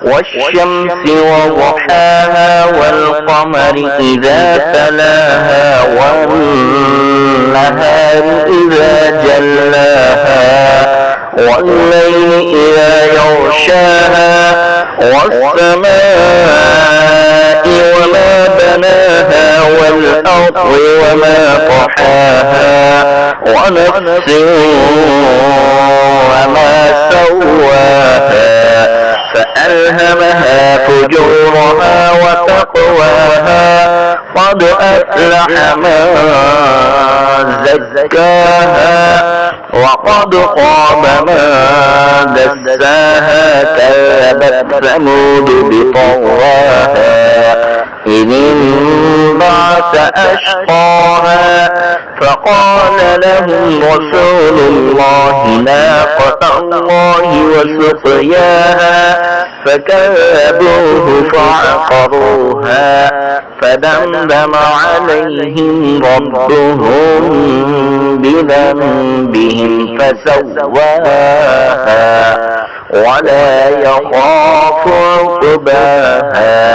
والشمس وضحاها والقمر إذا تلاها والنهار إذا جلاها والليل إذا يغشاها والسماء وما بناها والأرض وما طحاها ونفس وما سواها فألهمها فجورها وتقواها قد أفلح من زكاها وقد خاب من دساها كذبت ثمود بطغواها إذ انبعث أشقاها فقال لهم رسول الله ناقة الله وسقياها فكذبوه فعقروها فدمدم عليهم ربهم بذنبهم فسواها ولا يخاف عقباها